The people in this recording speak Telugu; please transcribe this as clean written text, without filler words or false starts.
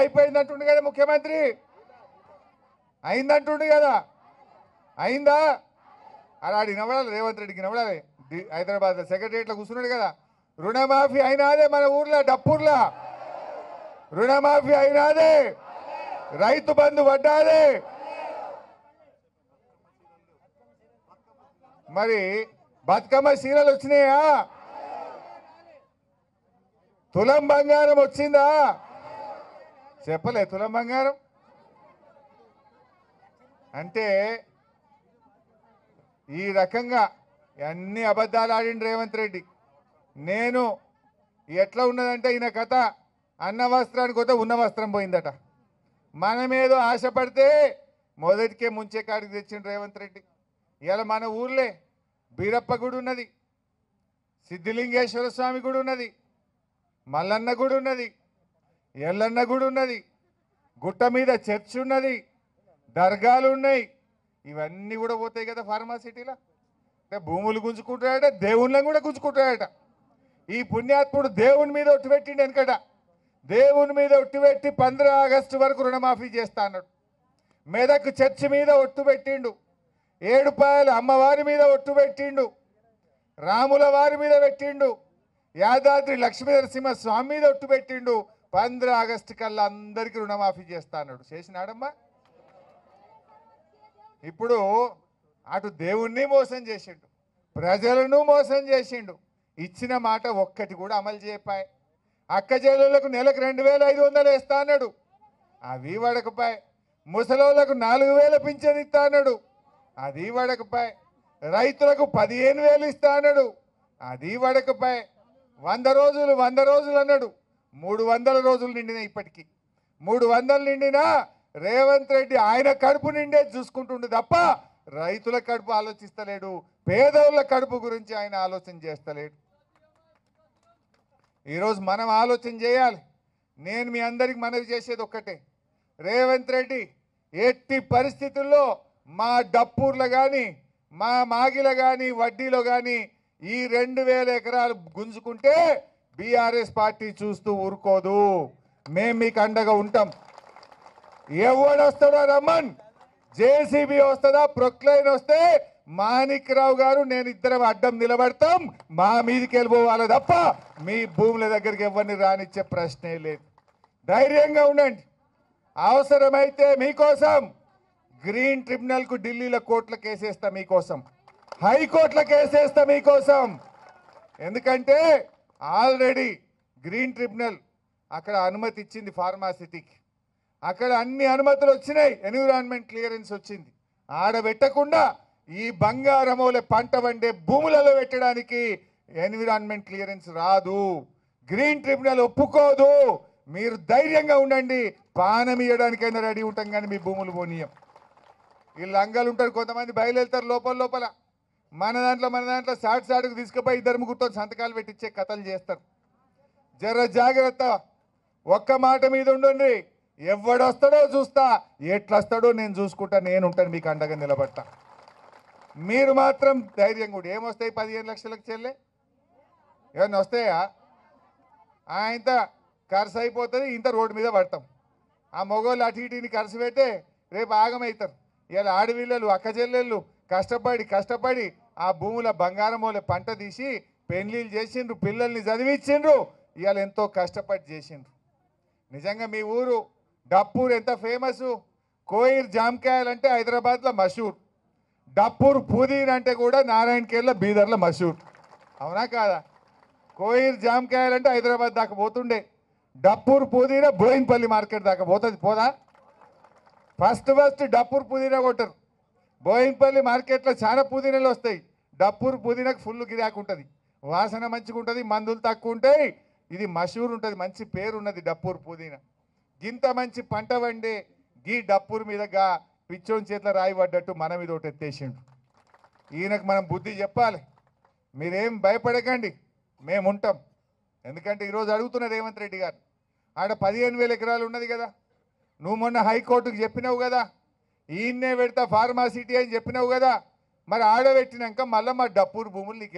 అయిపోయిందంటుండు కదా ముఖ్యమంత్రి, అయిందంటుండు కదా, అయిందా? అలా వినబడాలి, రేవంత్ రెడ్డికి వినబడాలి. హైదరాబాద్ సెక్రటరియట్లో కూర్చున్నాడు కదా, రుణమాఫీ అయినాదే మన ఊర్లో డప్పూర్లా, రుణమాఫీ అయినాదే, రైతు బంధు పడ్డాదే. మరి బతుకమ్మ చీరలు వచ్చినాయా? తులం బంగారం వచ్చిందా? చెప్పలే తులం బంగారం అంటే. ఈ రకంగా అన్ని అబద్ధాలు ఆడిండు రేవంత్ రెడ్డి. నేను ఎట్లా ఉన్నదంటే ఈయన కథ, అన్న వస్త్రానికి పోతే ఉన్న వస్త్రం పోయిందట. మనమేదో ఆశపడితే మొదటికే ముంచే కాడికి తెచ్చిండు రేవంత్ రెడ్డి. ఇలా మన ఊర్లే బీరప్ప గుడి ఉన్నది, సిద్ధిలింగేశ్వర స్వామి గుడి ఉన్నది, మల్లన్న గుడి ఉన్నది, ఎల్లన్న గుడి ఉన్నది, గుట్ట మీద చర్చ్ ఉన్నది, దర్గాలు ఉన్నాయి. ఇవన్నీ కూడా పోతాయి కదా ఫార్మాసిటీలో. అంటే భూములు గుంజుకుంటాడట, దేవుళ్ళని కూడా గుంజుకుంటాడట. ఈ పుణ్యాత్ముడు దేవుని మీద ఒట్టు పెట్టిండు వెనకట. దేవుని మీద ఒట్టు పెట్టి 15 ఆగస్టు వరకు రుణమాఫీ చేస్తా అన్నాడు. మెదక్ చర్చి మీద ఒట్టు పెట్టిండు, ఏడుపాయల అమ్మవారి మీద ఒట్టు పెట్టిండు, రాముల వారి మీద పెట్టిండు, యాదాద్రి లక్ష్మీ నరసింహ స్వామి మీద ఒట్టు పెట్టిండు. 15 ఆగస్టు కల్లా అందరికీ రుణమాఫీ చేస్తా అన్నాడు. చేసినాడమ్మా. ఇప్పుడు అటు దేవుణ్ణి మోసం చేసిండు, ప్రజలను మోసం చేసిండు. ఇచ్చిన మాట ఒక్కటి కూడా అమలు చేయపాయి. అక్క చెల్లెళ్లకు నెలకు 2500 వేస్తా అన్నాడు, అవి వడకపాయి. ముసలోళ్లకు 4000 పింఛన్ ఇస్తా అన్నాడు, అది వడకపాయి. రైతులకు 15,000 ఇస్తా అన్నాడు, అది వడకపాయి. 100 రోజులు అన్నాడు, 300 రోజులు నిండినాయి. ఇప్పటికీ 300 నిండినా రేవంత్ రెడ్డి ఆయన కడుపు నిండే చూసుకుంటుండు తప్ప రైతుల కడుపు ఆలోచిస్తలేడు, పేదోళ్ళ కడుపు గురించి ఆయన ఆలోచన చేస్తలేడు. ఈరోజు మనం ఆలోచన చేయాలి. నేను మీ అందరికి మనవి చేసేది ఒక్కటే, రేవంత్ రెడ్డి ఎట్టి పరిస్థితుల్లో మా డప్పూర్లో కానీ మా మాగిలో కానీ వడ్డీలో కానీ ఈ 2000 ఎకరాలు గుంజుకుంటే బీఆర్ఎస్ పార్టీ చూస్తూ ఊరుకోదు. మేము మీకు అండగా ఉంటాం. ఎవడొస్తాడో రమ్మన్, జేసీబీ వస్తుందా, ప్రొక్లైన్ వస్తే మాణిక్రావు గారు నేను ఇద్దరం అడ్డం నిలబడతాం. మా మీదకి వెళ్ళిపోవాలి తప్ప మీ భూముల దగ్గరికి ఎవరిని రానిచ్చే ప్రశ్నే లేదు. ధైర్యంగా ఉండండి. అవసరమైతే మీకోసం గ్రీన్ ట్రిబ్యునల్కు ఢిల్లీలో కోర్టుల కేసేస్తా మీకోసం, హైకోర్టుల కేసేస్తా మీకోసం. ఎందుకంటే ఆల్రెడీ గ్రీన్ ట్రిబ్యునల్ అక్కడ అనుమతి ఇచ్చింది ఫార్మాసిటీకి, అక్కడ అన్ని అనుమతులు వచ్చినాయి, ఎన్విరాన్మెంట్ క్లియరెన్స్ వచ్చింది. ఆడబెట్టకుండా ఈ బంగారమోలే పంట వండే భూములలో పెట్టడానికి ఎన్విరాన్మెంట్ క్లియరెన్స్ రాదు, గ్రీన్ ట్రిబ్యునల్ ఒప్పుకోదు. మీరు ధైర్యంగా ఉండండి, పానం ఇవ్వడానికైనా రెడీ ఉంటాం కానీ మీ భూములు పోనీయం. ఈ లంగాలు ఉంటారు, కొంతమంది బయలుదేరుతారు లోపల మన దాంట్లో సాటుకు తీసుకుపోయి 2-3 సంతకాలు పెట్టించే కథలు చేస్తారు. జర జాగ్రత్త. ఒక్క మాట మీద ఉండండి, ఎవడొస్తాడో చూస్తా, ఎట్లొస్తాడో నేను చూసుకుంటా, నేను ఉంటాను మీకు అండగా నిలబడతా. మీరు మాత్రం ధైర్యంగా కూడా. ఏమొస్తాయి 15 లక్షలకు చెల్లె? ఏమన్నా వస్తాయా? ఇంత ఖర్చు అయిపోతుంది, ఇంత రోడ్డు మీద పడతాం. ఆ మొగోళ్ళు అటు ఇటుని ఖర్చు పెట్టే రేపు ఆగమవుతారు. ఇలా ఆడవిల్లలు అక్క చెల్లెళ్ళు కష్టపడి ఆ భూముల బంగారమూల పంట తీసి పెళ్లిళ్ళు చేసిండ్రు, పిల్లల్ని చదివించిండ్రు, ఇవాళ ఎంతో కష్టపడి చేసిండ్రు. నిజంగా మీ ఊరు డప్పూర్ ఎంత ఫేమస్. కోయిర్ జామకాయలు అంటే హైదరాబాద్లో మషూర్, డప్పూర్ పుదీన్ అంటే కూడా నారాయణఖేడ్లో బీదర్లో మషూర్. అవునా కాదా? కోయిర్ జామకాయలు అంటే హైదరాబాద్ దాకా పోతుండే, డప్పూర్ పుదీనా బోయిన్పల్లి మార్కెట్ దాకా పోతుంది. పోదా? ఫస్ట్ డప్పూర్ పుదీనా కొట్టరు. బోయిన్పల్లి మార్కెట్లో చాలా పుదీనాలు వస్తాయి, డప్పూర్ పుదీనాకు ఫుల్ గిరాకు ఉంటుంది, వాసన మంచిగా ఉంటుంది, మందులు తక్కువ ఉంటాయి. ఇది మషూర్ ఉంటుంది, మంచి పేరు ఉన్నది డప్పూర్ పుదీనా. గింత మంచి పంట వండే గీ డప్పూర్ మీదగా పిచ్చోని చేతిలో రాయి పడ్డట్టు మన మీద ఒకటి ఎత్తేసిండు. ఈయనకు మనం బుద్ధి చెప్పాలి. మీరేం భయపడకండి, మేము ఉంటాం. ఎందుకంటే ఈరోజు అడుగుతున్న రేవంత్ రెడ్డి గారు, ఆడ 15,000 ఎకరాలు ఉన్నది కదా, నువ్వు మొన్న హైకోర్టుకు చెప్పినావు కదా, ఈయన్నే పెడతా ఫార్మాసిటీ అని చెప్పినావు కదా, మరి ఆడబెట్టినాక మళ్ళీ మా డప్పూర్ భూములు నీకు